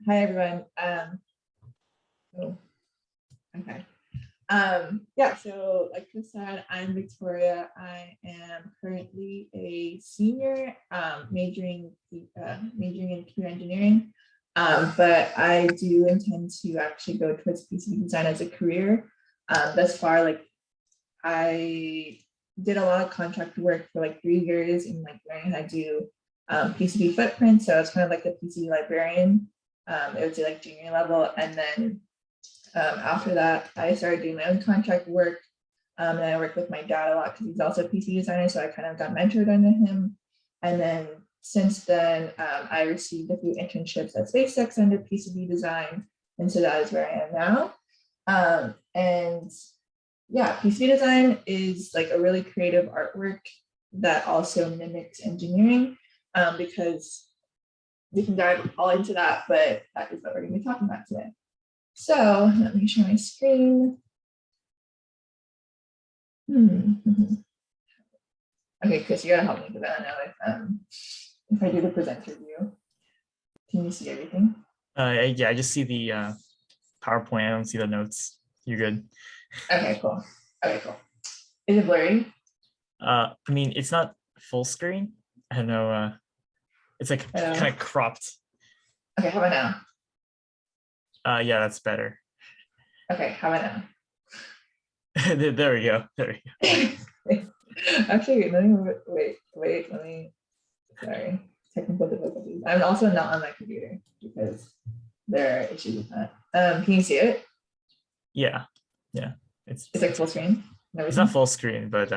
Hi, everyone. Oh, okay. Yeah, so like Chris said, I'm Victoria. I am currently a senior majoring in computer engineering, but I do intend to actually go towards PCB design as a career. Thus far, like I did a lot of contract work for like 3 years in like learning how to do PCB footprint. So it's kind of like the PCB librarian. It would be like junior level, and then after that, I started doing my own contract work. And I worked with my dad a lot because he's also a PC designer, so I kind of got mentored under him. And then since then, I received a few internships at SpaceX under PCB design, and so that is where I am now. And yeah, PCB design is like a really creative artwork that also mimics engineering, because we can dive all into that, but that is what we're going to be talking about today. So let me share my screen. Okay, Chris, you gotta help me because I don't know if I do the presenter view. Can you see everything? Yeah, I just see the PowerPoint. I don't see the notes. You're good. Okay, cool. Okay, cool. Is it blurry? I mean, it's not full screen. I don't know. It's like kind of cropped. Okay, how about now? Yeah, that's better. Okay, how about now? There we go. There we go. Actually, let me wait. Let me. Sorry, technical difficulties. I'm also not on my computer because there are issues with that. Can you see it? Yeah. It's like full screen. It's not full screen, but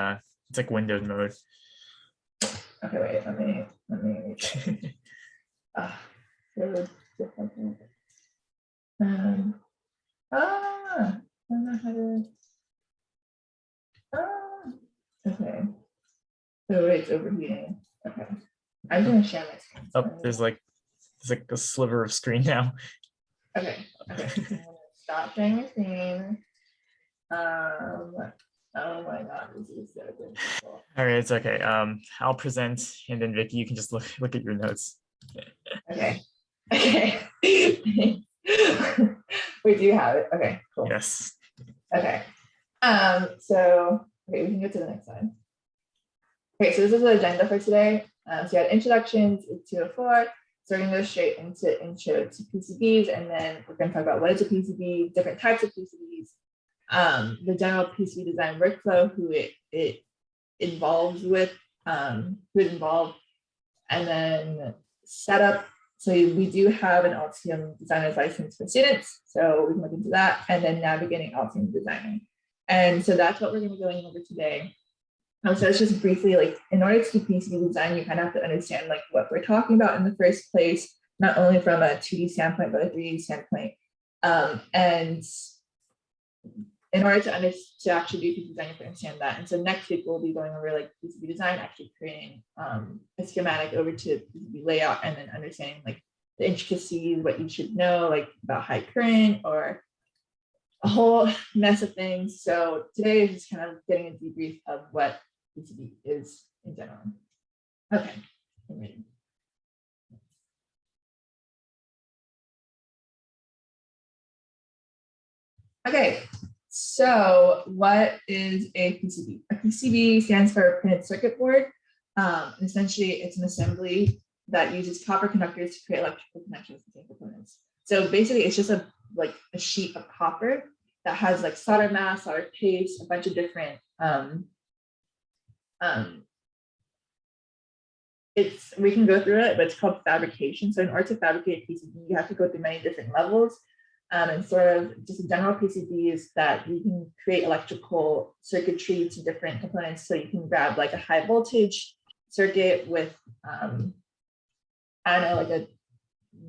it's like windowed mode. Okay, wait. Let me. I don't know how to. Okay. So it's overheating. Okay. I'm gonna share my screen. Oh, there's like a sliver of screen now. Okay. I'm gonna stop sharing my screen. Oh my god, this is so difficult. All right, it's okay. I'll present, and then Vicky, you can just look at your notes. Okay. Wait, do you have it? Okay, cool. Yes. Okay. So we can go to the next slide. Okay, so this is the agenda for today. So you had introductions, it's 204. So we're gonna go straight into intro to PCBs, and then we're gonna talk about what is a PCB, different types of PCBs, the general PCB design workflow, who it involves with, who's involved, and then setup. So we do have an Altium designer's license for students, so we can look into that, and then navigating Altium designer. And so that's what we're going to be going over today. So it's just briefly, like, in order to do PCB design, you kind of have to understand like what we're talking about in the first place, not only from a 2D standpoint, but a 3D standpoint. And in order to actually do PCB design, you have to understand that. And so next week we'll be going over like PCB design, actually creating a schematic over to PCB layout, and then understanding like the intricacies, what you should know, like about high current or a whole mess of things. So today is just kind of getting a debrief of what PCB is in general. Okay. Okay. So what is a PCB? A PCB stands for printed circuit board. Essentially, it's an assembly that uses copper conductors to create electrical connections between components. So basically, it's just a sheet of copper that has like solder mass, solder paste, a bunch of different. We can go through it, but it's called fabrication. So in order to fabricate a PCB, you have to go through many different levels. And sort of just a general PCB is that you can create electrical circuitry to different components. So you can grab like a high voltage circuit with, I don't know, like a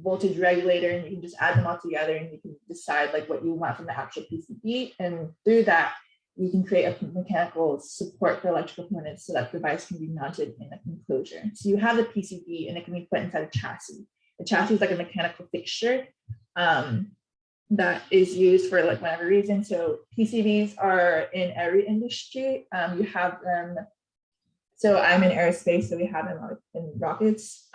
voltage regulator, and you can just add them all together and you can decide like what you want from the actual PCB. And through that, you can create a mechanical support for electrical components so that the device can be mounted in an enclosure. So you have the PCB and it can be put inside a chassis. The chassis is like a mechanical fixture that is used for like whatever reason. So PCBs are in every industry. You have them. So I'm in aerospace, so we have them in rockets.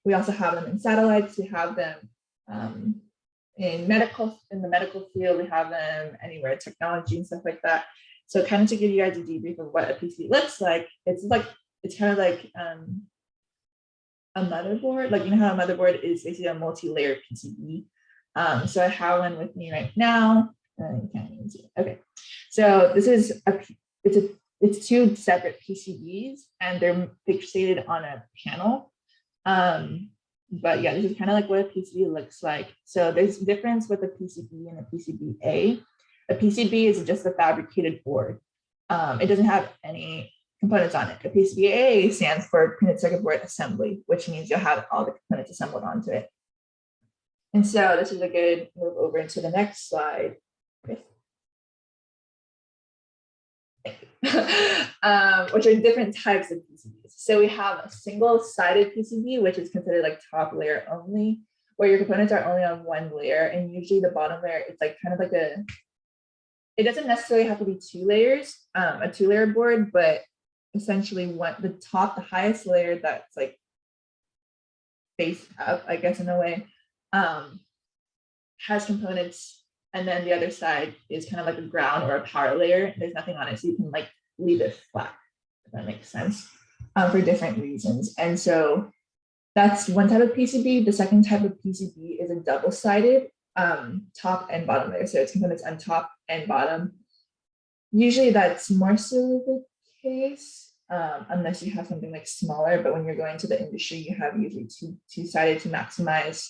We also have them in satellites. We have them In the medical field, we have them anywhere, technology and stuff like that. So kind of to give you guys a debrief of what a PCB looks like, it's kind of like a motherboard. Like, you know how a motherboard is basically a multi-layer PCB. So I have one with me right now. You can't even see it. Okay, so this is it's two separate PCBs, and they're fixated on a panel. But yeah, this is kind of like what a PCB looks like. So there's a difference with a PCB and a PCBA. A PCB is just a fabricated board. It doesn't have any components on it. A PCBA stands for printed circuit board assembly, which means you'll have all the components assembled onto it. And so this is a good move over into the next slide. Which are different types of PCBs. So we have a single-sided PCB, which is considered like top layer only, where your components are only on one layer, and usually the bottom layer, it's like kind of like it doesn't necessarily have to be two layers, a two-layer board, but essentially the highest layer that's like face up, I guess in a way, has components. And then the other side is kind of like a ground or a power layer. There's nothing on it, so you can like leave it flat, if that makes sense, for different reasons. And so that's one type of PCB. The second type of PCB is a double-sided top and bottom layer. So it's components on top and bottom. Usually that's more so the case, unless you have something like smaller. But when you're going to the industry, you have usually two-sided to maximize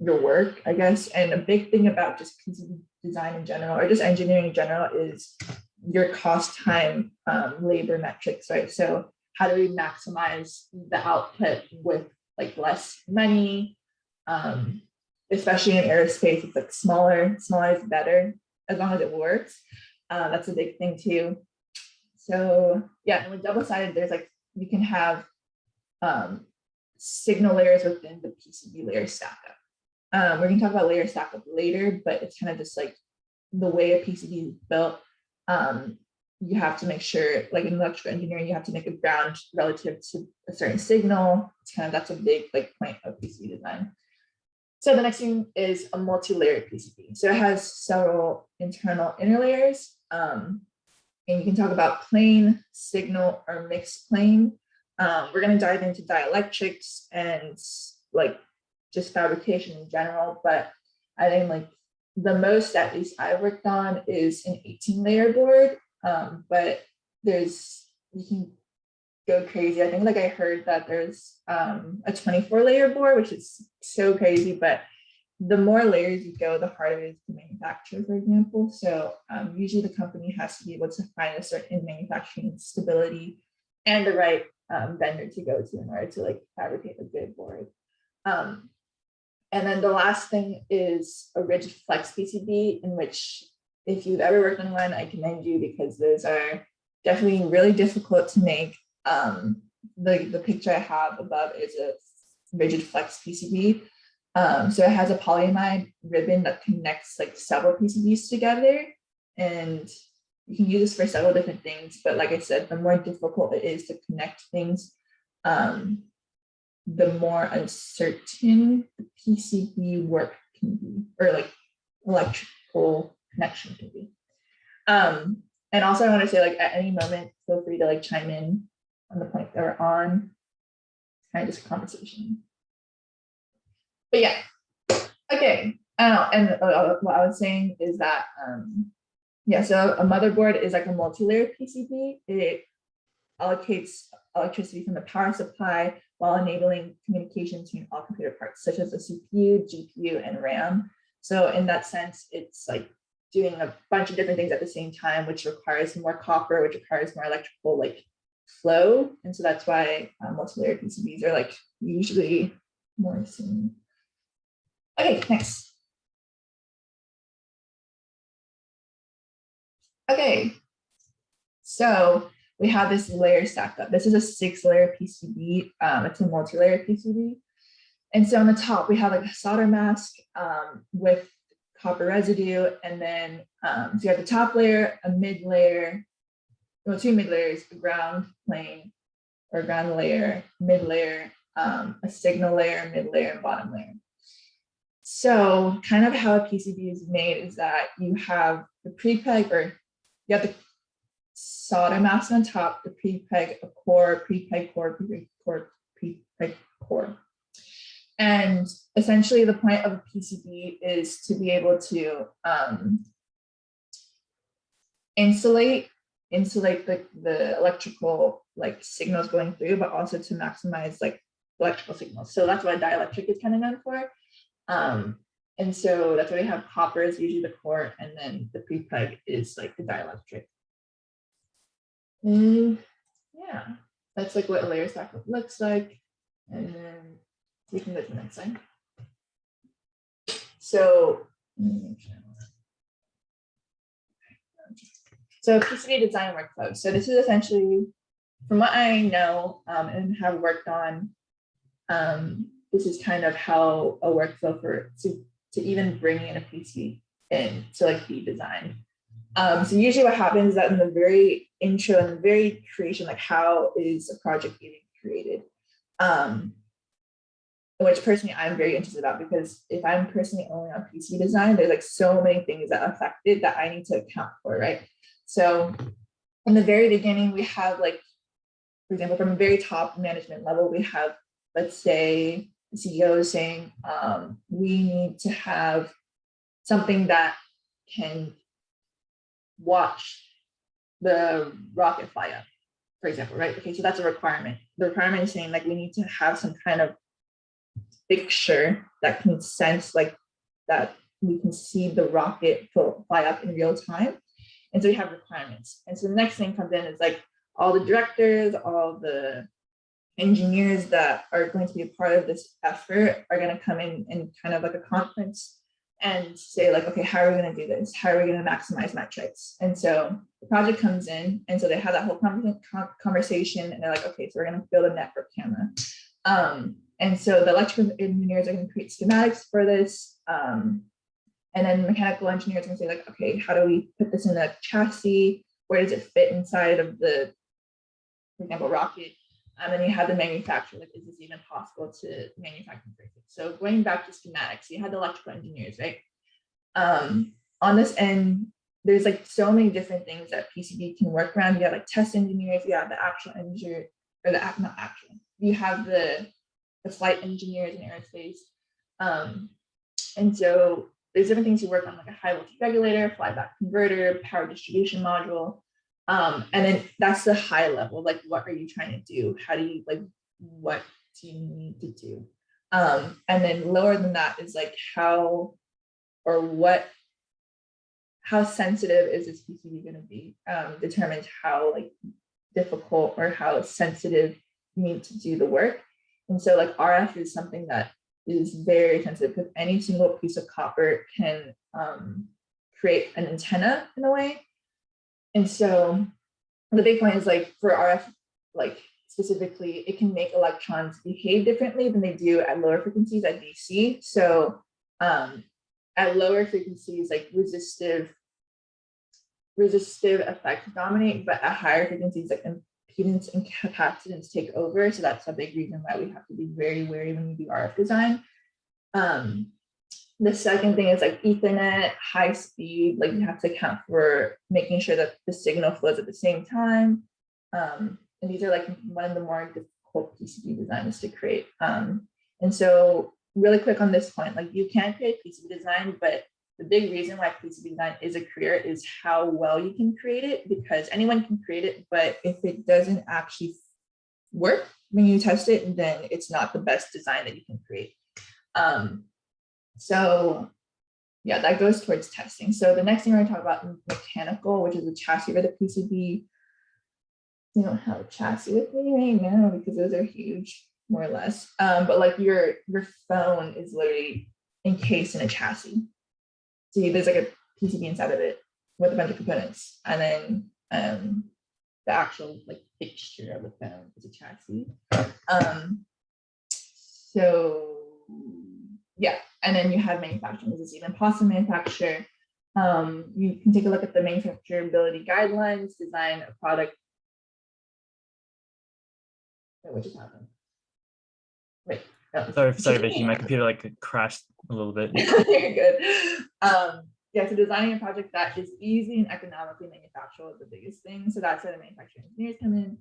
your work, I guess. And a big thing about just PCB design in general, or just engineering in general, is your cost, time, labor metrics, right? So how do we maximize the output with like less money? Especially in aerospace, it's like smaller is better, as long as it works. That's a big thing too. So yeah, and with double-sided, there's like, you can have signal layers within the PCB layer StackUp. We're going to talk about layer StackUp later, but it's kind of just like the way a PCB is built. You have to make sure, like in electrical engineering, you have to make a ground relative to a certain signal. It's kind of, that's a big like point of PCB design. So the next thing is a multi-layer PCB. So it has several internal inner layers. And you can talk about plain, signal, or mixed plane. We're going to dive into dielectrics and like just fabrication in general, but I think like the most, at least I worked on, is an 18-layer board. But you can go crazy. I think like I heard that there's a 24-layer board, which is so crazy, but the more layers you go, the harder it is to manufacture, for example. So usually the company has to be able to find a certain manufacturing stability and the right vendor to go to in order to like fabricate a good board. And then the last thing is a rigid flex PCB, in which if you've ever worked on one, I commend you, because those are definitely really difficult to make. The picture I have above is a rigid flex PCB. So it has a polyamide ribbon that connects like several PCBs together, and you can use this for several different things. But like I said, the more difficult it is to connect things, the more uncertain the PCB work can be, or like electrical connection can be. And also I want to say, like, at any moment, feel free to like chime in on the point that we're on. It's kind of just a conversation. But yeah, okay. And what I was saying is that, yeah, so a motherboard is like a multi-layer PCB. It allocates electricity from the power supply while enabling communication between all computer parts, such as the CPU, GPU, and RAM. So in that sense, it's like doing a bunch of different things at the same time, which requires more copper, which requires more electrical like flow. And so that's why multi-layer PCBs are like usually more seen. Okay, next. Okay, so we have this layer StackUp. This is a 6-layer PCB. It's a multi-layer PCB. And so on the top, we have like a solder mask with copper residue. And then so you have the top layer, a mid layer, well, 2 mid layers, a ground plane or ground layer, mid layer, a signal layer, mid layer, and bottom layer. So kind of how a PCB is made is that you have the pre-peg, or you have the solder mask on top, the pre-peg, a core, pre-peg core, pre-peg core, pre-peg core. And essentially the point of a PCB is to be able to insulate the electrical like signals going through, but also to maximize like electrical signals. So that's what dielectric is kind of known for. And so that's why we have copper is usually the core, and then the pre-peg is like the dielectric. And yeah, that's like what a layer StackUp looks like. And then we can go to the next slide. So, PCB design workflow. So this is essentially, from what I know and have worked on, this is kind of how a workflow to even bring in a PC in to like be designed. So usually what happens is that in the very intro and the very creation, like how is a project getting created? Which personally I'm very interested about, because if I'm personally only on PC design, there's like so many things that affect it that I need to account for, right? So in the very beginning, we have like, for example, from a very top management level, we have, let's say, the CEO is saying, we need to have something that can watch the rocket fly up, for example, right? Okay, so that's a requirement. The requirement is saying like we need to have some kind of fixture that can sense like that we can see the rocket fly up in real time. And so we have requirements. And so the next thing comes in is like all the directors, all the engineers that are going to be a part of this effort are going to come in kind of like a conference and say like, okay, how are we going to do this? How are we going to maximize metrics? And so the project comes in, and so they have that whole conversation, and they're like, okay, so we're going to build a network camera. And so the electrical engineers are going to create schematics for this. And then mechanical engineers are going to say like, okay, how do we put this in a chassis? Where does it fit inside of the, for example, rocket? And then you have the manufacturer, like, is this even possible to manufacture? So going back to schematics, you had the electrical engineers, right? On this end, there's like so many different things that PCB can work around. You have like test engineers, you have the actual engineer, or the not actual, you have the flight engineers in aerospace. And so there's different things you work on, like a high voltage regulator, flyback converter, power distribution module. And then that's the high level, like what are you trying to do? How do you, like, what do you need to do? And then lower than that is like how sensitive is this PCB going to be, determines how like difficult or how sensitive you need to do the work. And so like RF is something that is very sensitive, because any single piece of copper can create an antenna in a way. And so the big point is like for RF, like specifically, it can make electrons behave differently than they do at lower frequencies at DC. So at lower frequencies, like resistive effects dominate, but at higher frequencies, like impedance and capacitance take over. So that's a big reason why we have to be very wary when we do RF design. The second thing is like Ethernet, high speed, like you have to account for making sure that the signal flows at the same time. And these are like one of the more difficult PCB designs to create. And so really quick on this point, like you can create PCB design, but the big reason why PCB design is a career is how well you can create it, because anyone can create it, but if it doesn't actually work when you test it, then it's not the best design that you can create. So yeah, that goes towards testing. So the next thing we're going to talk about is mechanical, which is a chassis for the PCB. You don't have a chassis with me right now because those are huge, more or less. But like your phone is literally encased in a chassis. So there's like a PCB inside of it with a bunch of components, and then the actual like fixture of the phone is a chassis. So yeah, and then you have manufacturing. Is this even possible to manufacture? You can take a look at the manufacturability guidelines, design a product. What just happened? Wait, Sorry, Vicky, my computer like crashed a little bit. You're good. Yeah, so designing a project that is easy and economically manufacturable is the biggest thing. So that's where the manufacturing engineers come in.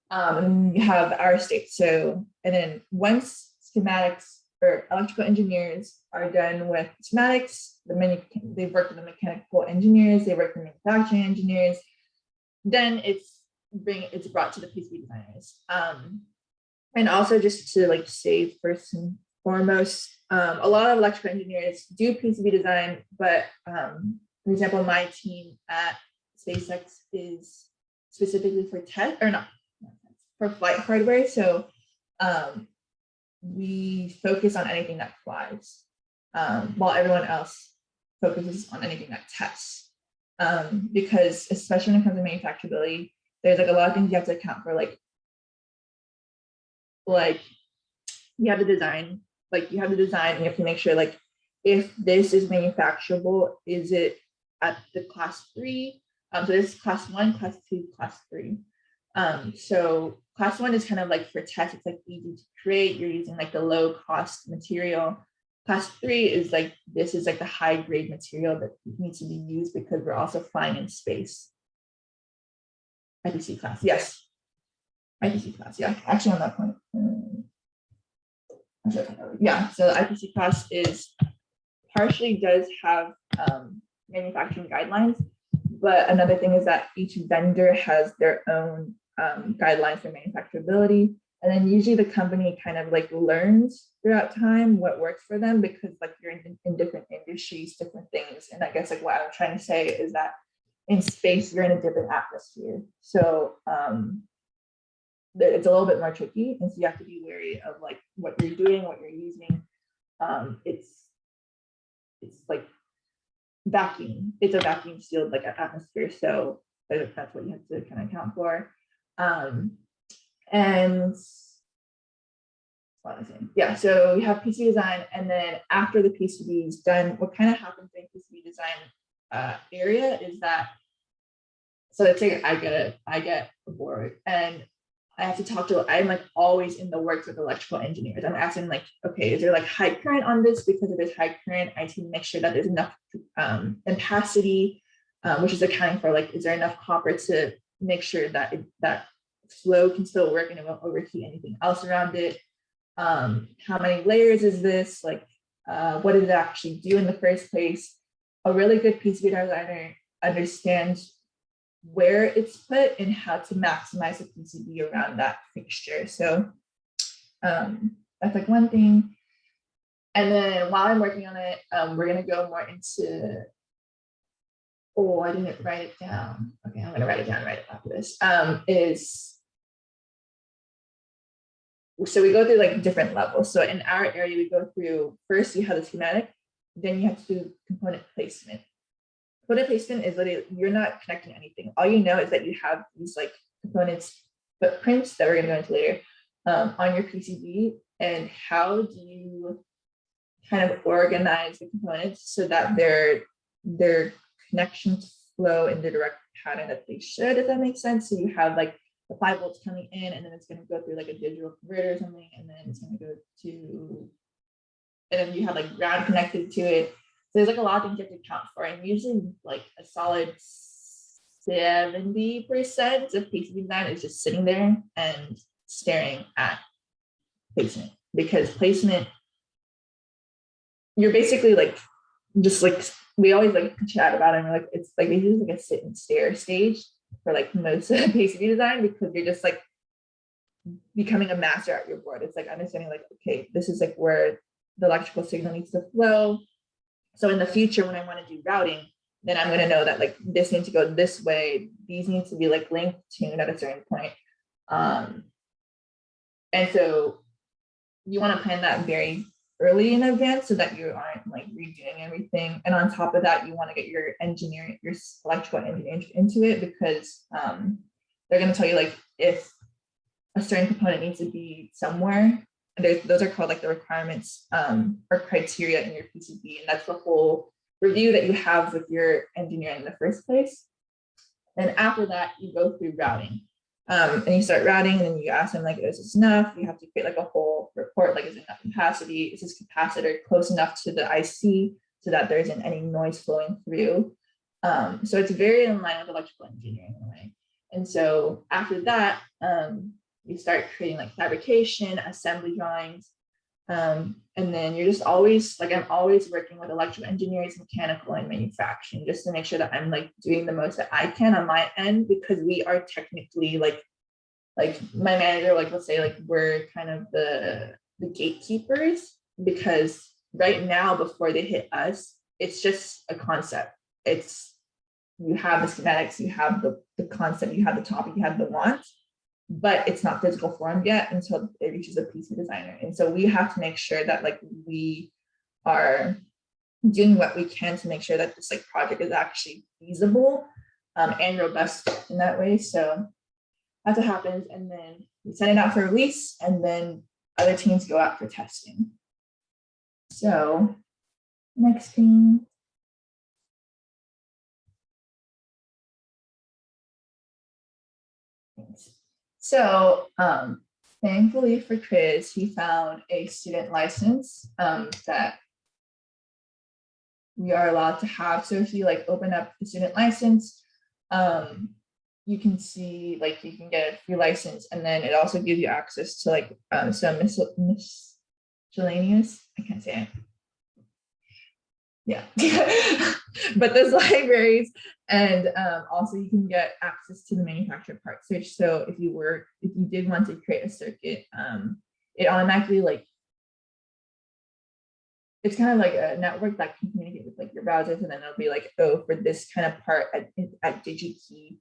And you have our state. So, and then once schematics or electrical engineers are done with schematics, they've worked with the mechanical engineers, they work with manufacturing engineers, then it's brought to the PCB designers. And also just to like say first and foremost, a lot of electrical engineers do PCB design, but for example, my team at SpaceX is specifically for test or not for flight hardware. So we focus on anything that flies, while everyone else focuses on anything that tests. Because especially when it comes to manufacturability, there's like a lot of things you have to account for, like you have to design, and you have to make sure like if this is manufacturable, is it at the class 3? So this is class 1, class 2, class 3. So class 1 is kind of like for test, it's like easy to create, you're using like the low cost material. Class 3 is like, this is like the high grade material that needs to be used because we're also flying in space. IPC class, yes. IPC class, yeah, actually on that point. Yeah, so the IPC class is partially does have manufacturing guidelines, but another thing is that each vendor has their own guidelines for manufacturability. And then usually the company kind of like learns throughout time what works for them, because like you're in different industries, different things. And I guess like what I'm trying to say is that in space, you're in a different atmosphere. So it's a little bit more tricky. And so you have to be wary of like what you're doing, what you're using. It's like vacuum. It's a vacuum sealed like atmosphere. So that's what you have to kind of account for. And yeah, so we have PCB design, and then after the PCB is done, what kind of happens in PCB design area is that, so let's say I get a board and I have to talk to, I'm like always in the works with electrical engineers. I'm asking like, okay, is there like high current on this? Because if there's high current, I need to make sure that there's enough ampacity, which is accounting for like, is there enough copper to make sure that that flow can still work and it won't overheat anything else around it. How many layers is this? Like, what did it actually do in the first place? A really good PCB designer understands where it's put and how to maximize the PCB around that fixture. So that's like one thing. And then while I'm working on it, we're going to go more into, oh, I didn't write it down. Okay, I'm going to write it down right after this. So we go through like different levels. So in our area, we go through, first you have the schematic, then you have to do component placement. Component placement is literally, you're not connecting anything. All you know is that you have these like components, footprints that we're going to go into later on your PCB, and how do you kind of organize the components so that their connections flow in the direct pattern that they should, if that makes sense. So you have like the 5 volts coming in, and then it's going to go through like a digital converter or something, and then it's going to go to, and then you have like ground connected to it. So there's like a lot of things you have to account for, and usually like a solid 70% of PCB design is just sitting there and staring at placement, because placement, you're basically like, just like, we always like chat about it, and we're like, it's like basically like a sit and stare stage for like most of PCB design, because you're just like becoming a master at your board. It's like understanding like, okay, this is like where the electrical signal needs to flow. So in the future, when I want to do routing, then I'm going to know that like this needs to go this way. These need to be like link tuned at a certain point. And so you want to plan that very early in advance so that you aren't like redoing everything. And on top of that, you want to get your engineering, your electrical engineering into it, because they're going to tell you like if a certain component needs to be somewhere. And those are called like the requirements or criteria in your PCB. And that's the whole review that you have with your engineer in the first place. And after that, you go through routing. And you start routing, and then you ask them like, is this enough? You have to create like a whole report, like, is it enough capacity? Is this capacitor close enough to the IC so that there isn't any noise flowing through? So it's very in line with electrical engineering in a way. And so after that, you start creating like fabrication, assembly drawings. And then you're just always like, I'm always working with electrical engineers, mechanical, and manufacturing, just to make sure that I'm like doing the most that I can on my end, because we are technically like my manager, like let's say like we're kind of the gatekeepers, because right now before they hit us, it's just a concept. It's, you have the schematics, you have the concept, you have the topic, you have the want, but it's not physical form yet until it reaches a PC designer. And so we have to make sure that like we are doing what we can to make sure that this like project is actually feasible and robust in that way. So that's what happens. And then we send it out for release, and then other teams go out for testing. So next thing. So thankfully for Chris, he found a student license that we are allowed to have. So if you like open up the student license, you can see like you can get a free license, and then it also gives you access to like some miscellaneous, I can't say it. Yeah, but there's libraries, and also you can get access to the manufacturer part search. So if you did want to create a circuit, it automatically like, it's kind of like a network that can communicate with like your browsers, and then it'll be like, oh, for this kind of part at DigiKey,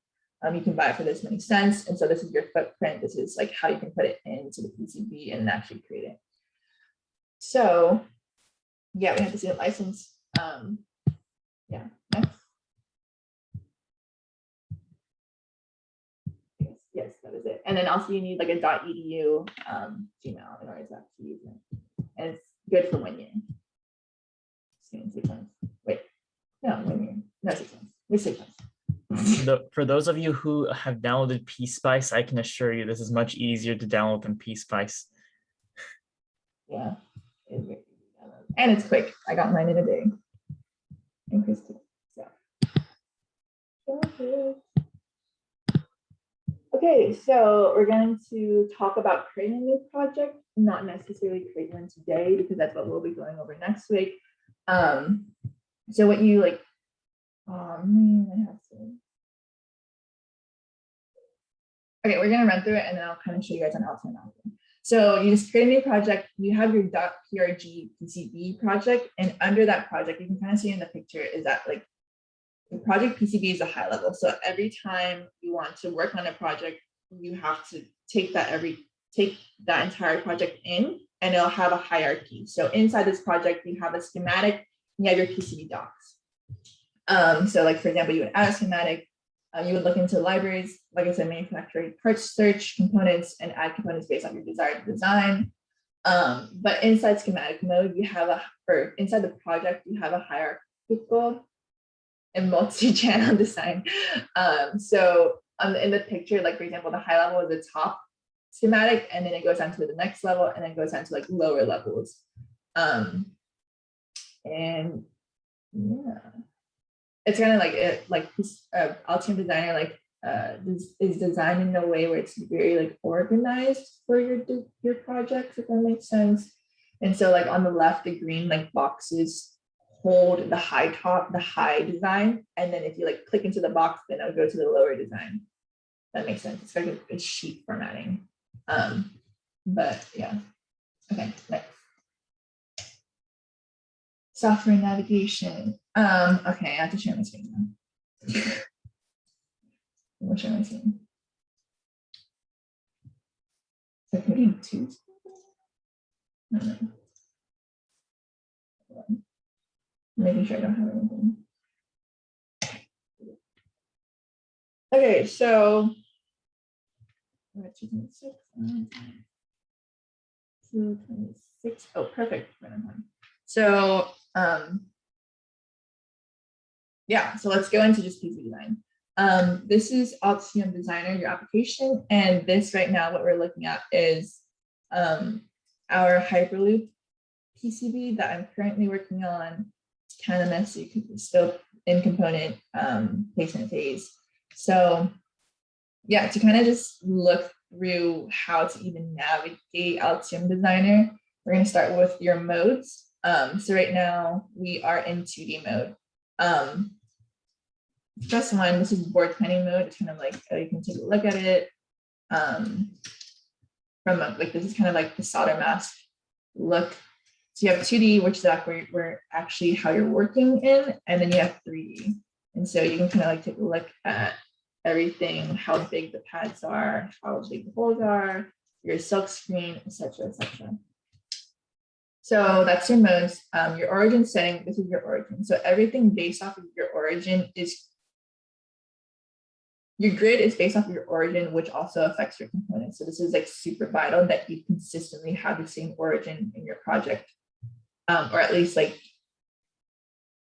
you can buy it for this many cents, and so this is your footprint. This is like how you can put it into the PCB and actually create it. So yeah, we have to see a license. Yeah, next. Yes, that is it. And then also you need like a .edu Gmail in order to actually use it. And it's good for 1 year. 6 months. Wait, no, 1 year. No, 6 months. It's 6 months. For those of you who have downloaded PSpice, I can assure you this is much easier to download than PSpice. Yeah, and it's quick. I got mine in a day. And Chris too. So. Okay, so we're going to talk about creating a new project, not necessarily create one today, because that's what we'll be going over next week. So what you like, oh man, I have to. Okay, we're gonna run through it, and then I'll kind of show you guys on Altium. So you just create a new project, you have your .prg PCB project, and under that project, you can kind of see in the picture is that like the project PCB is a high level. So every time you want to work on a project, you have to take that entire project in, and it'll have a hierarchy. So inside this project, you have a schematic, you have your PCB docs. So like, for example, you would add a schematic, you would look into libraries, like I said, manufacturing parts search components, and add components based on your desired design. But inside schematic mode, you have inside the project, you have a hierarchical and multi-channel design. So in the picture, like for example, the high level is the top schematic, and then it goes on to the next level, and then it goes on to like lower levels. And yeah, it's kind of like Altium Designer like is designed in a way where it's very like organized for your projects, if that makes sense. And so like on the left, the green like boxes hold the high design, and then if you like click into the box, then it'll go to the lower design. That makes sense. It's like a sheet formatting. But yeah. Okay, next. Software navigation. Okay, I have to share my screen now. I'll share my screen. So maybe two. No. Making sure I don't have anything. Okay, so we're at 226. 226. Oh, perfect. So yeah, so let's go into just PCB design. This is Altium Designer, your application. And this right now, what we're looking at is our Hyperloop PCB that I'm currently working on. It's kind of messy because it's still in component placement phase. So yeah, to kind of just look through how to even navigate Altium Designer, we're going to start with your modes. So right now we are in 2D mode. Just one, this is board planning mode. It's kind of like, you can take a look at it. From like, this is kind of like the solder mask look. So you have 2D, which is like where actually how you're working in, and then you have 3D. And so you can kind of like take a look at everything, how big the pads are, how big the holes are, your silk screen, etc., etc. So that's your modes. Your origin setting, this is your origin. So everything based off of your origin is, your grid is based off of your origin, which also affects your components. So this is like super vital that you consistently have the same origin in your project, or at least like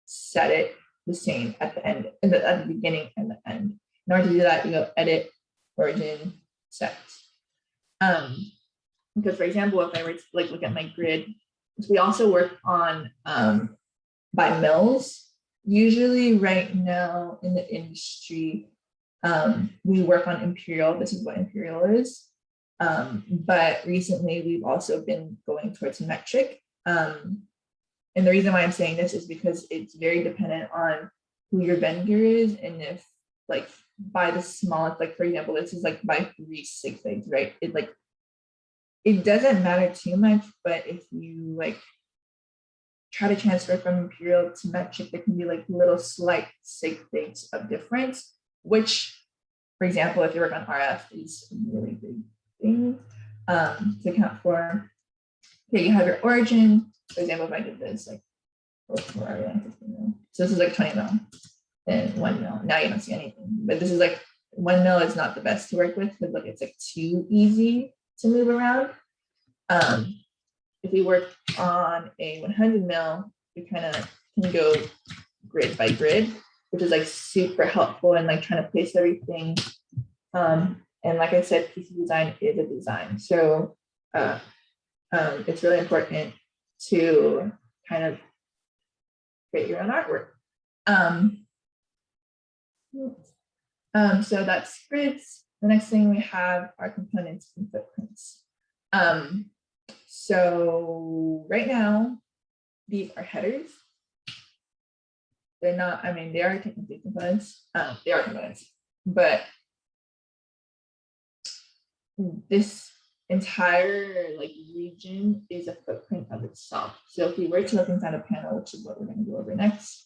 set it the same at the end, at the beginning and the end. In order to do that, you go edit, origin, set. Because for example, if I were to like look at my grid, we also work on by mills. Usually right now in the industry, we work on imperial. This is what imperial is. But recently we've also been going towards metric. And the reason why I'm saying this is because it's very dependent on who your vendor is, and if like by the smallest, like for example, this is like by 3 sig figs, right? It doesn't matter too much, but if you like try to transfer from imperial to metric, there can be like little slight sig figs of difference, which, for example, if you work on RF, is a really big thing to account for. Okay, you have your origin. For example, if I did this, like, so this is like 20 mil and 1 mil. Now you don't see anything, but this is like 1 mil is not the best to work with because like it's like too easy to move around. If we work on a 100 mil, we kind of can go grid by grid, which is like super helpful in like trying to place everything. And like I said, PCB design is a design. So it's really important to kind of create your own artwork. So that's grids. The next thing we have are components and footprints. So right now, these are headers. They're not, I mean, they are technically components. They are components, but this entire like region is a footprint of itself. So if we were to look inside a panel, which is what we're going to go over next.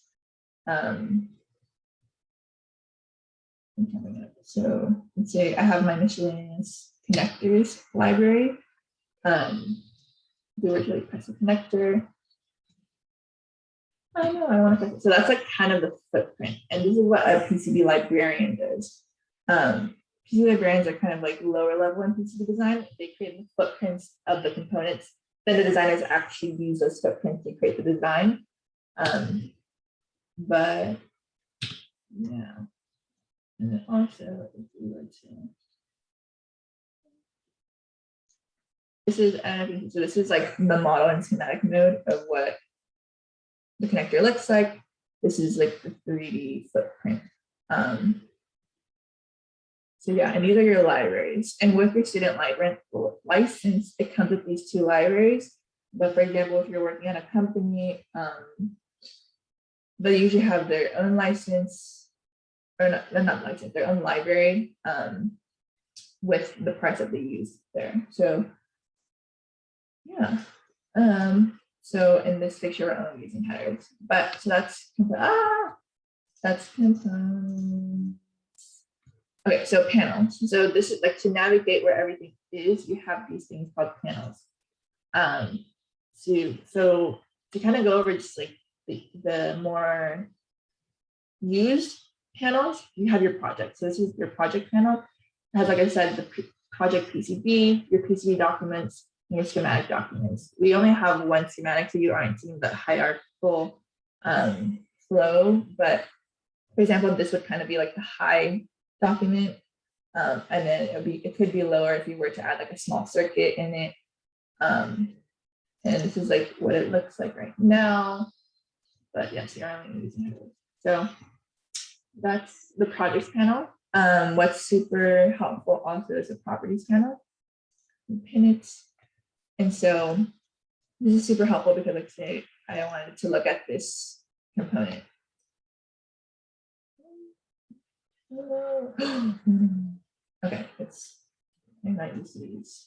So let's say I have my miscellaneous connectors library. Do it really press a connector. I know I want to press it. So that's like kind of the footprint. And this is what a PCB librarian does. PCB librarians are kind of like lower level in PCB design. They create the footprints of the components. Then the designers actually use those footprints to create the design. But yeah. And then also, if we were to, this is like the model and schematic mode of what the connector looks like. This is like the 3D footprint. So yeah, and these are your libraries. And with your student license, it comes with these 2 libraries. But for example, if you're working at a company, they usually have their own license, or not license, their own library with the parts that they use there. So yeah. So in this picture, we're only using headers, but so that's components. Okay, so panels. So this is like to navigate where everything is, you have these things called panels. So to kind of go over just like the more used panels, you have your project. So this is your project panel. It has, like I said, the project PCB, your PCB documents, and your schematic documents. We only have one schematic, so you aren't seeing the hierarchical flow, but For example, this would kind of be like the high document. And then it could be lower if you were to add like a small circuit in it. And this is like what it looks like right now. But yes, you're only using it. So that's the projects panel. What's super helpful also is the properties panel. Pin it. And so this is super helpful because, like, say I wanted to look at this component. Okay, I might use these.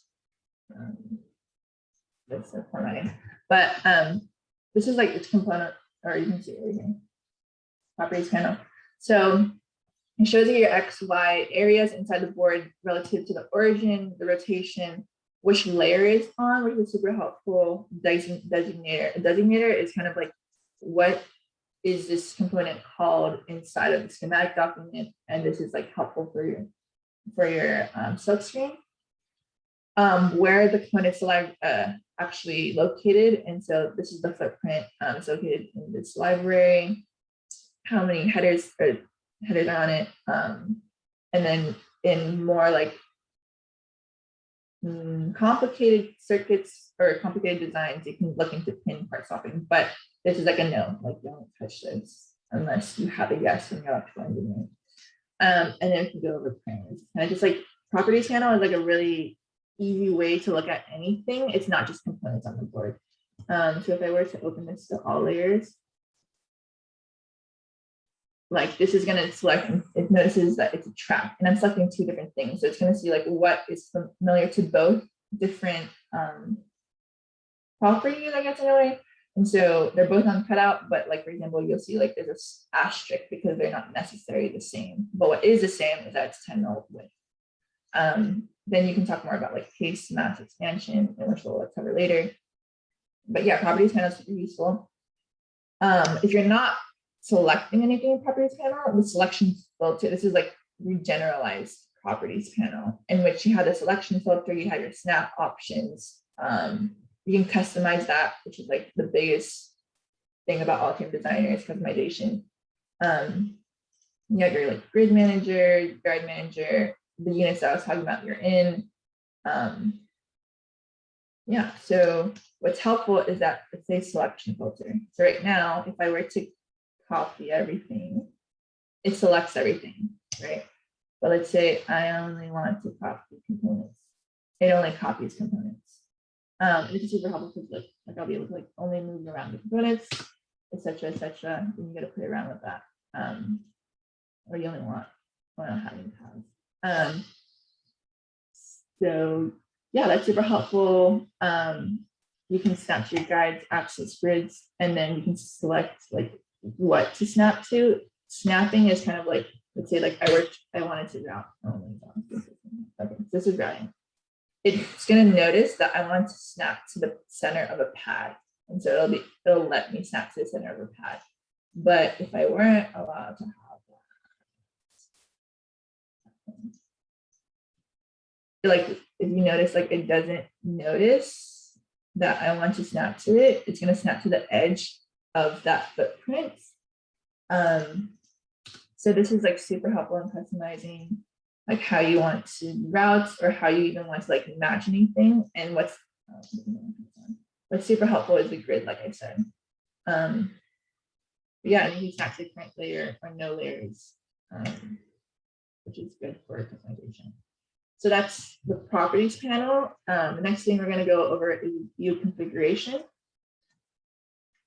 That's the formatting. But this is like its component, or you can see it right here. Properties panel. So it shows you your X, Y areas inside the board relative to the origin, the rotation, which layer is on, which is super helpful. Designator. A designator is kind of like what is this component called inside of the schematic document, and this is like helpful for your subscreen. Where the components actually located, and so this is the footprint. It's located in this library. How many headers are on it, and then in more like complicated circuits or complicated designs, you can look into pin part swapping, but this is like a no, like don't touch this unless you have a yes from your electrical engineering. And then we can go over parameters. Kind of just like properties panel is like a really easy way to look at anything. It's not just components on the board. So if I were to open this to all layers, like this is going to select, it notices that it's a track, and I'm selecting two different things. So it's going to see like what is familiar to both different properties, I guess, in a way. And so they're both on cutout, but like, for example, you'll see like there's an asterisk because they're not necessarily the same. But what is the same is that it's 10 mil width. Then you can talk more about like pace, mass expansion, which we'll cover later. But yeah, properties panel is super useful. If you're not selecting anything in properties panel, the selection filter, this is like regeneralized properties panel, in which you have the selection filter, you have your snap options. You can customize that, which is like the biggest thing about Altium Designer is customization. You have your like grid manager, guide manager, the units that I was talking about you're in. Yeah, so what's helpful is that it's a selection filter. So right now, if I were to copy everything, it selects everything, right? But let's say I only want to copy components. It only copies components. This is super helpful because like I'll be able to like only move around the components, etc., etc. And you got to play around with that. Or you only want having tabs. So yeah, that's super helpful. You can snap to your guides, access grids, and then you can select like what to snap to. Snapping is kind of like, let's say like I wanted to route only. Okay, so this is routing. It's going to notice that I want to snap to the center of a pad. And so it'll let me snap to the center of a pad. But if I weren't allowed to have that, like if you notice, like it doesn't notice that I want to snap to it, it's going to snap to the edge of that footprint. So this is like super helpful in customizing like how you want to route or how you even want to like match anything. And what's super helpful is the grid, like I said. Yeah, and you can snap to the current layer or no layers, which is good for customization. So that's the properties panel. The next thing we're going to go over is view configuration.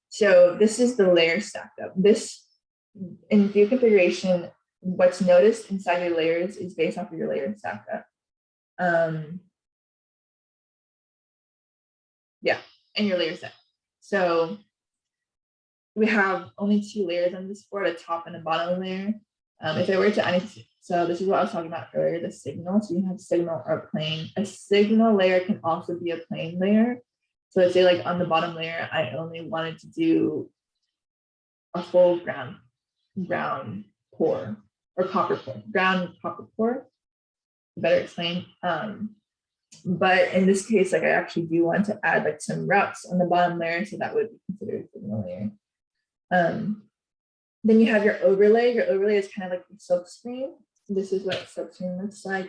So this is the layer StackUp. This in view configuration, what's noticed inside your layers is based off of your layer StackUp. Yeah, and your layer set. So we have only two layers on this board, a top and a bottom layer. If I were to so this is what I was talking about earlier, the signal. So you have signal or plane. A signal layer can also be a plane layer. So let's say like on the bottom layer, I only wanted to do a full ground pour or copper pour, ground copper pour, better explain. But in this case, like I actually do want to add like some routes on the bottom layer, so that would be considered a signal layer. Then you have your overlay. Your overlay is kind of like the silk screen. This is what silk screen looks like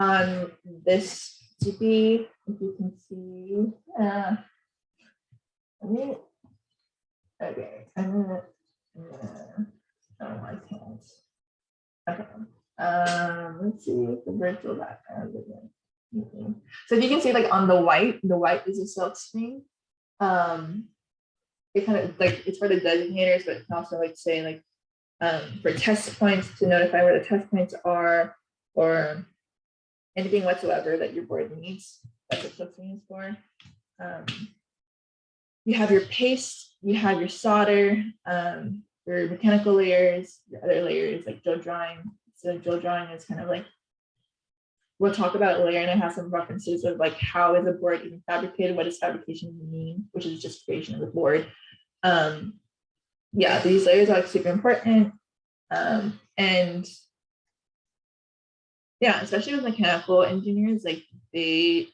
on this PCB. If you can see, okay, oh, I can't. Okay. Let's see if the virtual background again. So if you can see, like on the white is a silk screen. It kind of like it's for the designators, but it can also like say like for test points to notify where the test points are, or anything whatsoever that your board needs. That's what silk screen is for. You have your paste, you have your solder, your mechanical layers, your other layers like drill drawing. So drill drawing is kind of like, we'll talk about it later, and I have some references of like how is a board even fabricated, what does fabrication mean, which is just creation of the board. Yeah, these layers are like super important. And yeah, especially with mechanical engineers, like they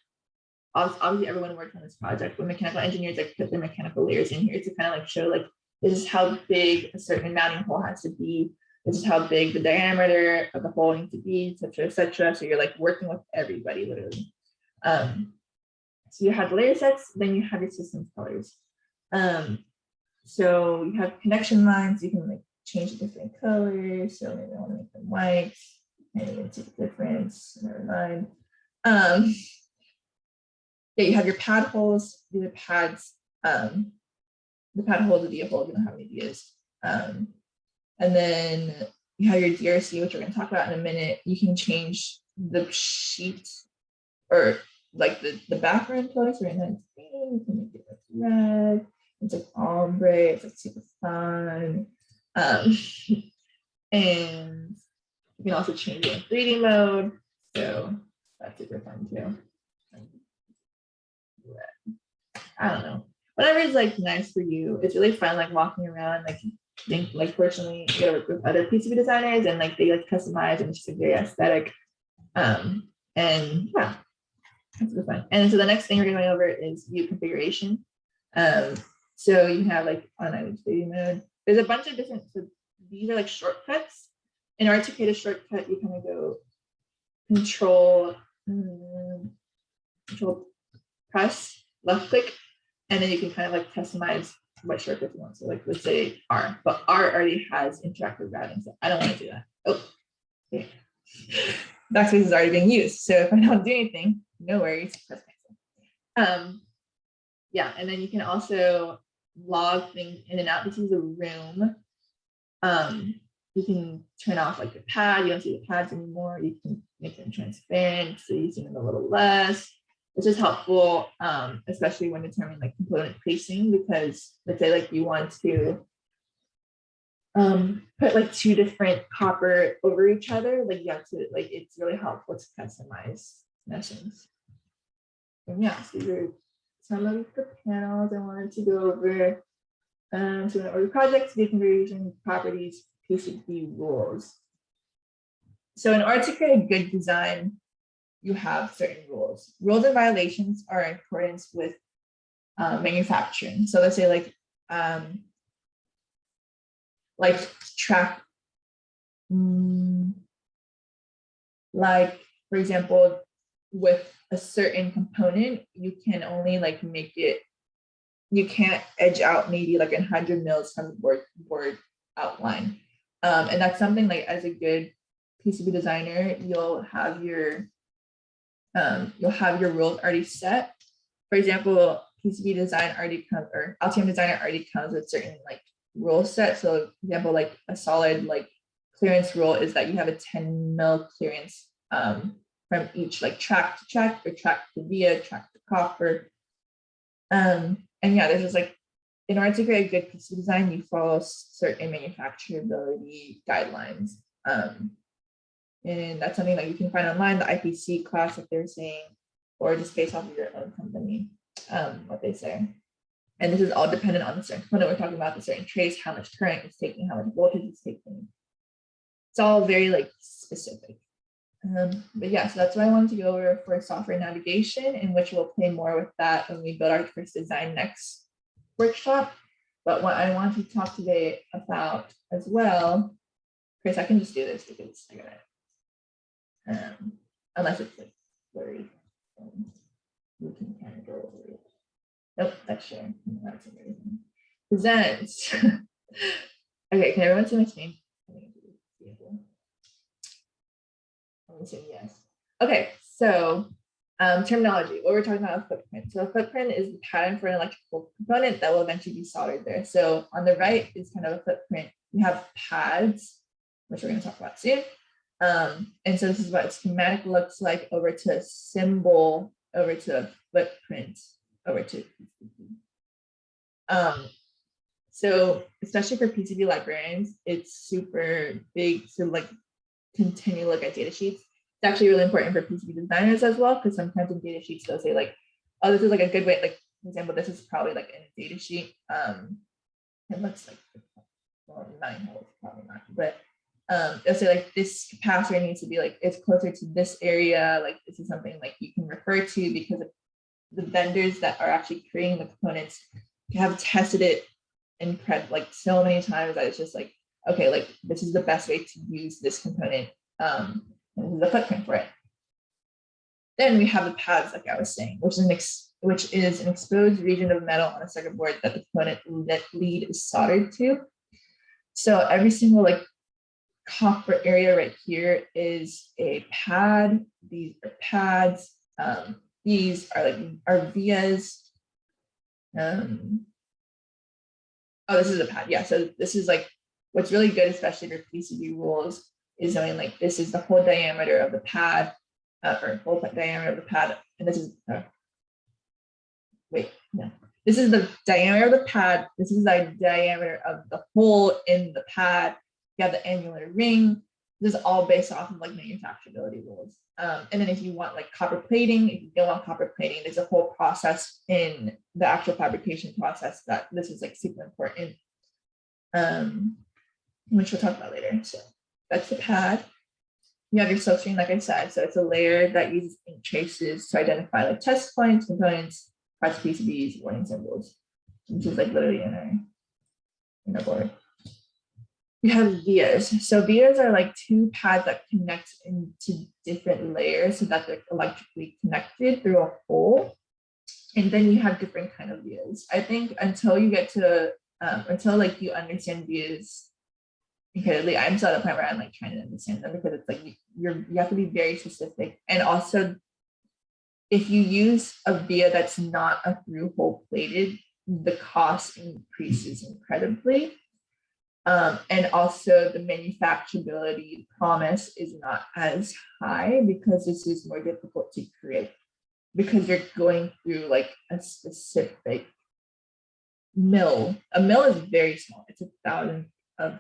obviously everyone worked on this project, but mechanical engineers like put their mechanical layers in here to kind of like show like this is how big a certain mounting hole has to be. This is how big the diameter of the hole needs to be, et cetera, et cetera. So you're like working with everybody literally. So you have the layer sets, then you have your systems colors. So you have connection lines, you can like change the different colors. So maybe I want to make them white, and you can see the difference, never mind. Yeah, you have your pad holes, these are pads. The pad holes would be a hole, you don't have any ideas. And then you have your DRC, which we're going to talk about in a minute. You can change the sheet or like the background color. So right now it's green, you can make it like red. It's like ombre, it's like super fun. And you can also change it in 3D mode. So that's super fun too. I don't know. Whatever is like nice for you. It's really fun like walking around, like think like personally you gotta work with other PCB designers and like they like customize and it's just like, very aesthetic. And yeah, that's really fun. And so the next thing we're going over is view configuration. So you have like on video mode. There's a bunch of different, so these are like shortcuts. In order to create a shortcut, you kind of go control press, left click, and then you can kind of like customize what shortcut you want. So like let's say R, but R already has interactive routing, so I don't want to do that. Oh, okay. Backspace is already being used, so if I don't do anything, no worries. Press cancel. Yeah, and then you can also log things in and out. This is a room. You can turn off like the pad. You don't see the pads anymore. You can make them transparent, so you see them a little less. This is helpful, especially when determining like component placing, because let's say like you want to put like two different copper over each other, like you have to like it's really helpful to customize meshings. And yeah, so you're some of the panels I wanted to go over. So in order projects, configuration, properties, PCB rules. So in order to create a good design, you have certain rules. Rules and violations are in accordance with manufacturing. So let's say like track, like for example, with a certain component, you can only like make it, you can't edge out maybe like 100 mils from the board outline. And that's something like as a good PCB designer, you'll have your rules already set. For example, PCB design already comes, or Altium designer already comes with certain like rule set. So for example, like a solid like clearance rule is that you have a 10 mil clearance from each like track to track or track to via, track to copper. And yeah, there's just like, in order to create a good PCB design, you follow certain manufacturability guidelines. And that's something that you can find online, the IPC class, if they're saying, or just based off of your own company, what they say. And this is all dependent on the certain component. We're talking about the certain trace, how much current it's taking, how much voltage it's taking. It's all very like specific. But yeah, so that's what I wanted to go over for software navigation, in which we'll play more with that when we build our first design next workshop. But what I want to talk today about as well, Chris, I can just do this because I got it. Unless it's like blurry. We can kind of go over it. Nope, that's sharing. That's amazing. Presents. Okay, can everyone see my screen? I'm assuming yes. Okay, so terminology. What we're talking about is footprint. So a footprint is the pattern for an electrical component that will eventually be soldered there. So on the right is kind of a footprint. We have pads, which we're going to talk about soon. And so this is what a schematic looks like over to a symbol, over to a footprint, over to PCB. So especially for PCB librarians, it's super big to like continue to look at data sheets. It's actually really important for PCB designers as well, because sometimes in data sheets they'll say like, oh, this is like a good way, like for example, this is probably like in a data sheet. It looks like, well, 9 holes, probably not, but they'll say like this capacitor needs to be like, it's closer to this area, like this is something like you can refer to, because the vendors that are actually creating the components have tested it and prep like so many times that it's just like, okay, like this is the best way to use this component. And this is the footprint for it. Then we have the pads, like I was saying, which is an exposed region of metal on a circuit board that the component lead is soldered to. So every single like copper area right here is a pad. These are pads. These are like our vias. Oh, this is a pad. Yeah, so this is like what's really good, especially for PCB rules, is knowing like this is the whole diameter of the pad, or whole diameter of the pad, and this is this is the diameter of the pad. This is the diameter of the hole in the pad. You have the annular ring. This is all based off of like manufacturability rules. And then if you want like copper plating, if you don't want copper plating, there's a whole process in the actual fabrication process that this is like super important, which we'll talk about later. So that's the pad. You have your silkscreen, like I said. So it's a layer that uses ink traces to identify like test points, components, parts of PCBs, warning symbols, which is like literally in our board. You have vias. So vias are like two pads that connect into different layers so that they're electrically connected through a hole. And then you have different kind of vias. I think until you get to, until like you understand vias incredibly, I'm still at the point where I'm like trying to understand them, because it's like you have to be very specific. And also, if you use a via that's not a through hole plated, the cost increases incredibly. And also the manufacturability promise is not as high, because this is more difficult to create, because you're going through like a specific mill. A mill is very small. It's 1,000 of.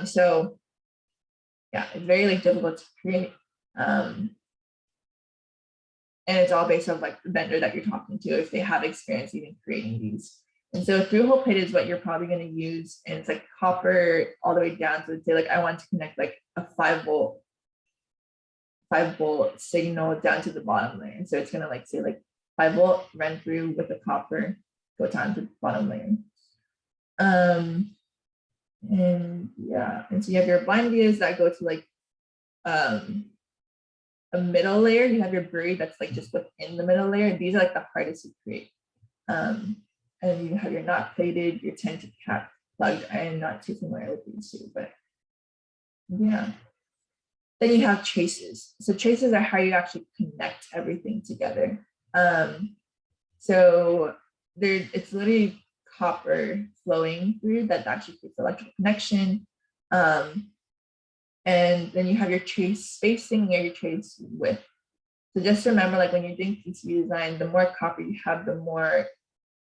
So yeah, it's very like difficult to create. And it's all based on like the vendor that you're talking to, if they have experience even creating these. And so through hole plate is what you're probably going to use, and it's like copper all the way down. So say like I want to connect like a 5 volt signal down to the bottom layer. And so it's going to like say like 5 volt run through with the copper, go down to the bottom layer. And yeah, and so you have your blind vias that go to like a middle layer. You have your buried that's like just within the middle layer. And these are like the hardest to create. And you have your not plated, your tension cap plugged. I am not too familiar with these two, but yeah. Then you have traces. So traces are how you actually connect everything together. So it's literally copper flowing through that actually creates electrical connection. And then you have your trace spacing and your trace width. So just remember, like when you're doing PCB design, the more copper you have, the more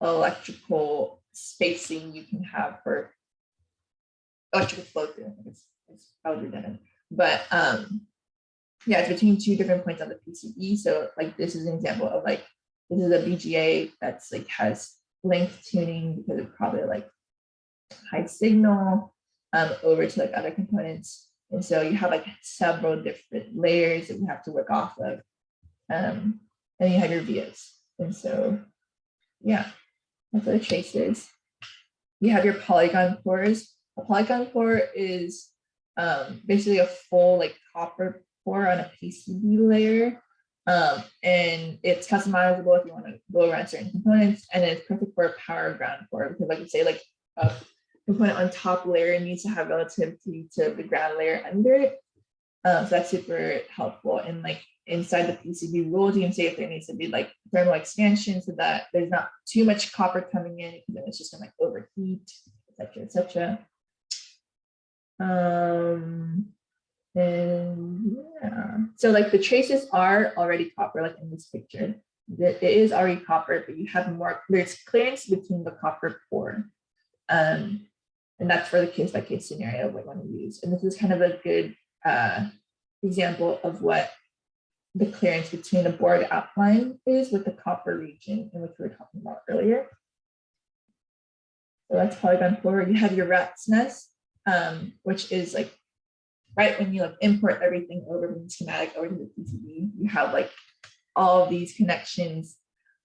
electrical spacing you can have for electrical flow through. It's probably redundant, but yeah, it's between 2 different points on the PCB. So like this is an example of like, this is a BGA that's like has length tuning, because it's probably like high signal over to like other components. And so you have like several different layers that you have to work off of. And you have your vias. And so, yeah. That's what a trace is. You have your polygon pores. A polygon pore is basically a full like copper pore on a PCB layer. And it's customizable if you want to go around certain components, and it's perfect for a power ground pore because, like you say, like a component on top layer needs to have relativity to the ground layer under it. So that's super helpful. And like inside the PCB rules, you can say if there needs to be like thermal expansion so that there's not too much copper coming in, because then it's just gonna like overheat, etc., etc. And yeah, so like the traces are already copper, like in this picture. It is already copper, but you have more, there's clearance between the copper pore. And that's for the case-by-case scenario we want to use. And this is kind of a good example of what the clearance between the board outline is with the copper region, in which we were talking about earlier. So that's polygon pore. You have your rat's nest, which is like right when you like import everything over from the schematic over to the PCB, you have like all of these connections.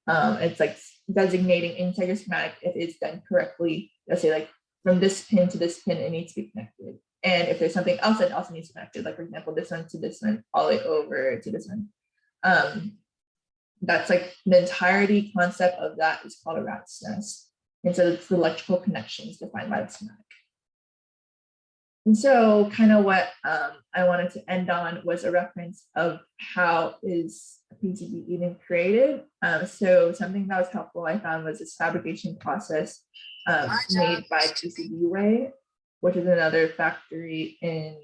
It's like designating inside your schematic if it's done correctly. Let's say like from this pin to this pin, it needs to be connected. And if there's something else that also needs connected, like for example, this one to this one, all the way over to this one. That's like the entirety concept of that is called a rat's nest. And so it's the electrical connections defined by the schematic. And so kind of what I wanted to end on was a reference of how is a PCB even created. So something that was helpful I found was this fabrication process made by PCB Way, which is another factory in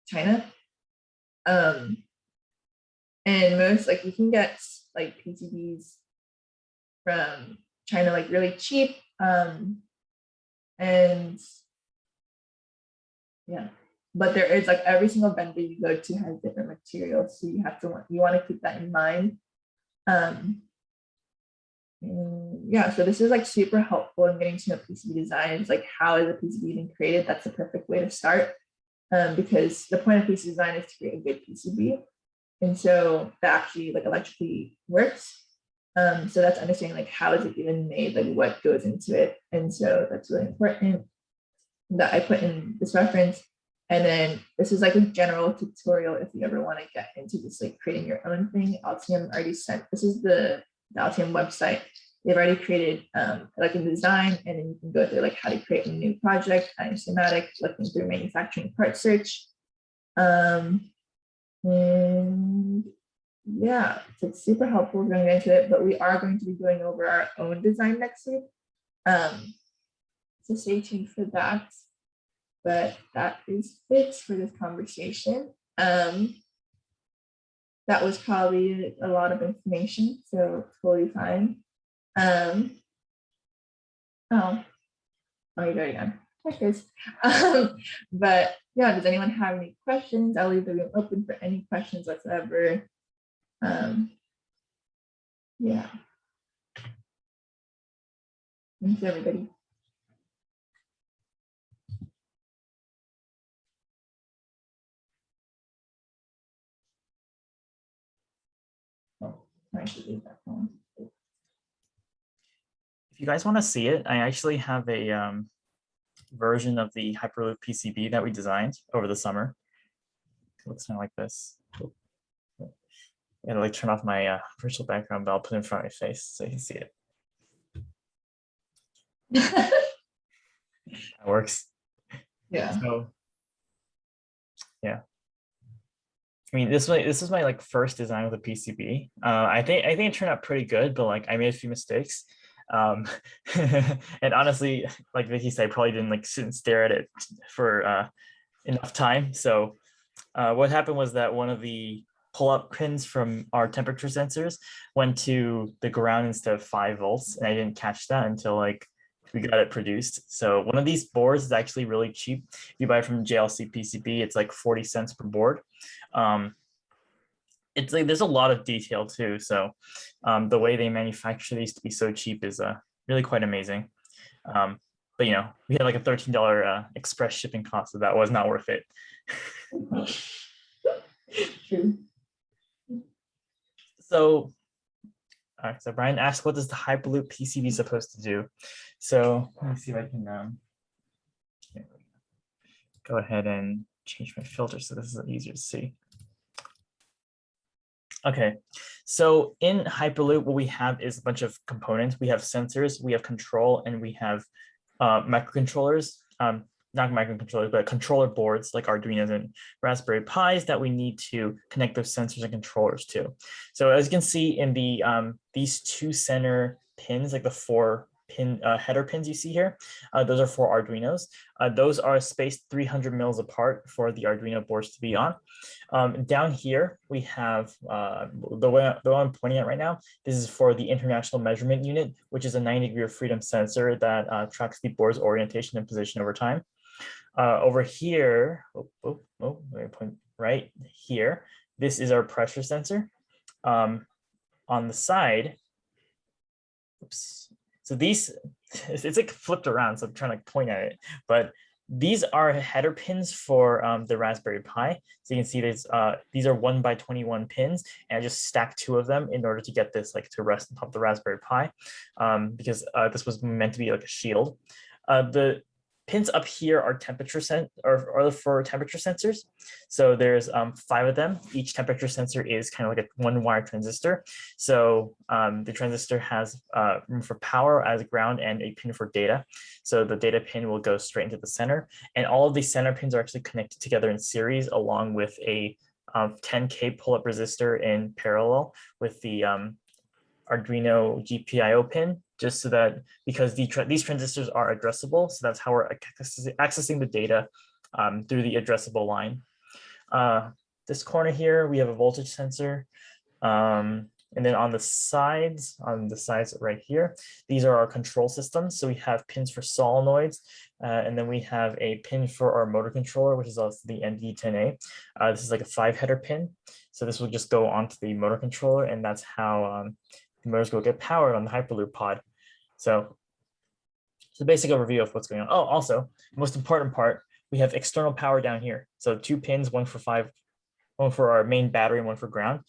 China. And most like you can get like PCBs from China like really cheap. And yeah, but there is like every single vendor you go to has different materials, so you want to keep that in mind. Yeah, so this is like super helpful in getting to know PCB design. It's like, how is a PCB even created? That's the perfect way to start, because the point of PCB design is to create a good PCB, and so that actually like electrically works. So that's understanding like how is it even made, like what goes into it, and so that's really important that I put in this reference. And then this is like a general tutorial if you ever want to get into just like creating your own thing. Altium already sent, this is the Altium website. They've already created like a design, and then you can go through like how to create a new project, kind of schematic, looking through manufacturing part search. And yeah, so it's super helpful. We're going to get into it, but we are going to be going over our own design next week. So stay tuned for that. But that is it for this conversation. That was probably a lot of information, so totally fine. Oh, you're doing it. Hi, Chris. But yeah, does anyone have any questions? I'll leave the room open for any questions whatsoever. Yeah. Thanks, everybody. If you guys want to see it, I actually have a version of the Hyperloop PCB that we designed over the summer. It looks kind of like this. And like turn off my virtual background, but I'll put it in front of my face so you can see it. That works. Yeah. So yeah. I mean, this is my like first design with a PCB. I think it turned out pretty good, but like I made a few mistakes. And honestly, like Vicky said, I probably didn't like sit and stare at it for enough time. So what happened was that one of the pull-up pins from our temperature sensors went to the ground instead of 5 volts, and I didn't catch that until like we got it produced. So one of these boards is actually really cheap. If you buy it from JLC PCB, it's like 40 cents per board. It's like there's a lot of detail too. So the way they manufacture these to be so cheap is really quite amazing. But you know, we had like a $13 express shipping cost, so that was not worth it. True. So So Brian asked, what does the Hyperloop PCB supposed to do? So let me see if I can go ahead and change my filter so this is easier to see. Okay, so in Hyperloop, what we have is a bunch of components. We have sensors, we have control, and we have microcontrollers, not microcontrollers, but controller boards like Arduinos and Raspberry Pis that we need to connect those sensors and controllers to. So as you can see in the these two center pins, like the 4-pin header pins you see here, those are for Arduinos. Those are spaced 300 mils apart for the Arduino boards to be on. Down here, we have the one I'm pointing at right now. This is for the International Measurement Unit, which is a 90-degree of freedom sensor that tracks the board's orientation and position over time. Over here, let me point right here. This is our pressure sensor. On the side, oops. So these, it's like flipped around, so I'm trying to point at it, but these are header pins for the Raspberry Pi. So you can see these are 1 by 21 pins, and I just stacked 2 of them in order to get this like to rest on top of the Raspberry Pi, because this was meant to be like a shield. The pins up here are are for temperature sensors. So there's 5 of them. Each temperature sensor is kind of like a 1-wire transistor. So the transistor has room for power as ground and a pin for data. So the data pin will go straight into the center. And all of these center pins are actually connected together in series along with a 10K pull-up resistor in parallel with the Arduino GPIO pin, just so that because these transistors are addressable, so that's how we're accessing the data through the addressable line. This corner here, we have a voltage sensor. And then on the sides right here, these are our control systems. So we have pins for solenoids, and then we have a pin for our motor controller, which is also the MD10A. This is like a 5-header pin. So this will just go onto the motor controller, and that's how the motors will get powered on the Hyperloop pod. So it's a basic overview of what's going on. Oh, also, most important part, we have external power down here. So 2 pins, one for our main battery and one for ground.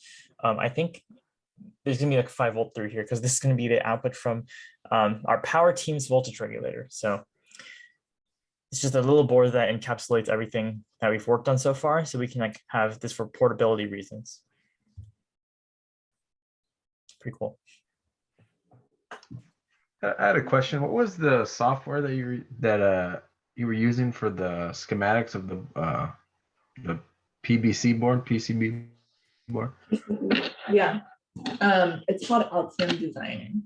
I think there's gonna be like 5-volt through here because this is gonna be the output from our power team's voltage regulator. So it's just a little board that encapsulates everything that we've worked on so far, so we can like have this for portability reasons. It's pretty cool. I had a question. What was the software that you were using for the schematics of the PCB board? Yeah, it's called Altium Designing.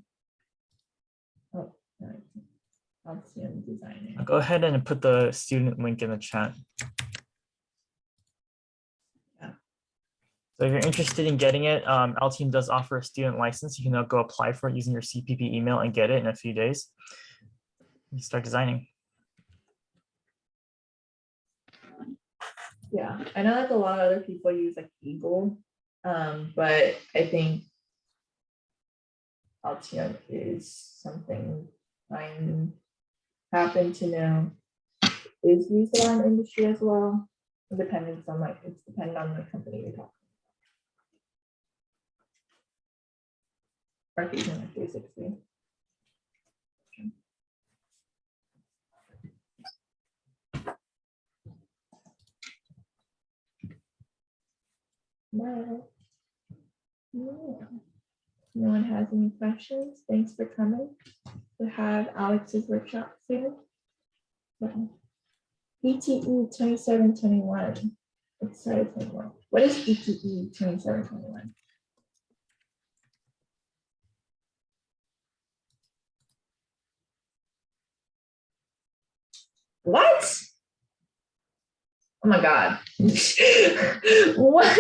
Oh, Altium Designing. I'll go ahead and put the student link in the chat. So if you're interested in getting it, Altium does offer a student license. You can now go apply for it using your CPP email and get it in a few days. You start designing. Yeah, I know like a lot of other people use like Eagle, but I think Altium is something I happen to know is used a lot in the industry as well. It's dependent on the company you're talking. Or using like 360. No. No one has any questions. Thanks for coming. We have Alex's workshop soon. ETE 2721. It started 21. What is ETE 2721? What? Oh my God. What?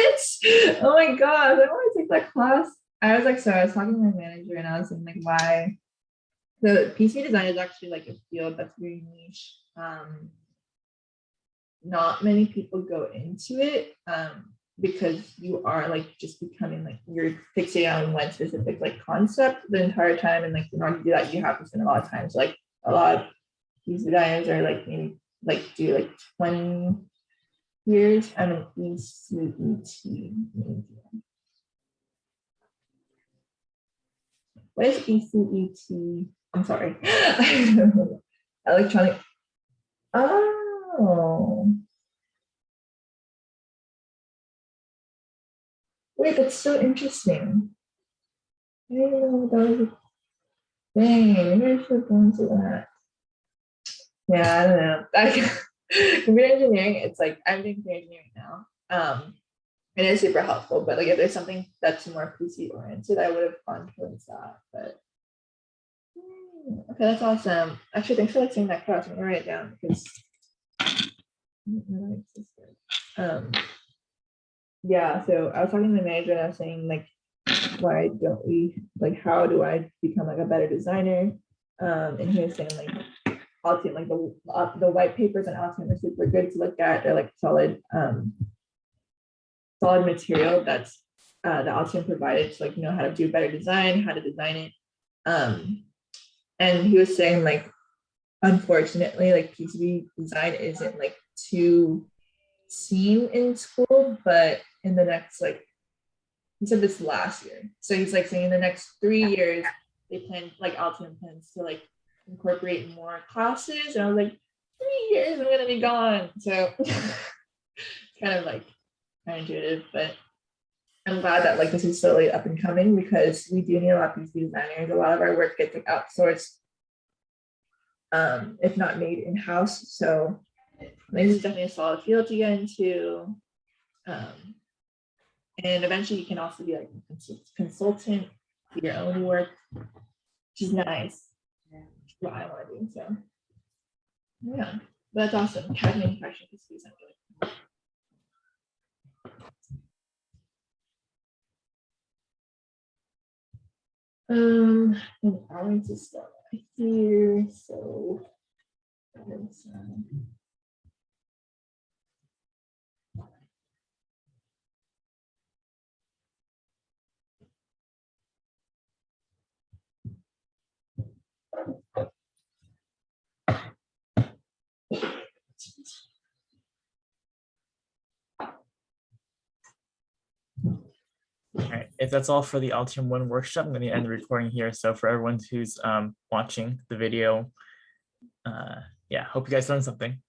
Oh my God. I want to take that class. I was like, sorry, I was talking to my manager and I was like, why? The PCB design is actually like a field that's very niche. Not many people go into it because you are like just becoming like you're fixated on one specific like concept the entire time. And like in order to do that, you have to spend a lot of time. So like a lot of these designers are like maybe like do like 20 years. I'm an ECET major. What is ECET? I'm sorry. Electronic. Oh. Wait, that's so interesting. I didn't know that was a thing. Maybe I should go into that. Yeah, I don't know. Computer engineering, it's like I'm doing computer engineering now. It is super helpful, but like if there's something that's more PC oriented, I would have gone towards that. But okay, that's awesome. Actually, thanks for like saying that class. I'm gonna write it down because yeah. So I was talking to the manager and I was saying like, why don't we like? How do I become like a better designer? And he was saying like Altium, like the white papers on Altium are super good to look at. They're like solid material that's the Altium provided to like know how to do better design, how to design it. And he was saying like, unfortunately, like PCB design isn't like too seen in school, but in the next like, he said this last year. So he's like saying in the next 3 years, they plan like Altium plans to like incorporate more classes. And I was like, 3 years, I'm gonna be gone. So it's kind of like counterintuitive, but I'm glad that like this is slowly up and coming because we do need a lot of PCB designers. A lot of our work gets like outsourced, if not made in-house. So this is definitely a solid field to get into. And eventually you can also be like a consultant for your own work, which is nice. Yeah. What I want to do. So yeah, but that's awesome. CAD manufacturing PCBs. And I want to start right here. So All right, if that's all for the Altium 1 workshop, I'm going to end the recording here. So for everyone who's watching the video, yeah, hope you guys learned something.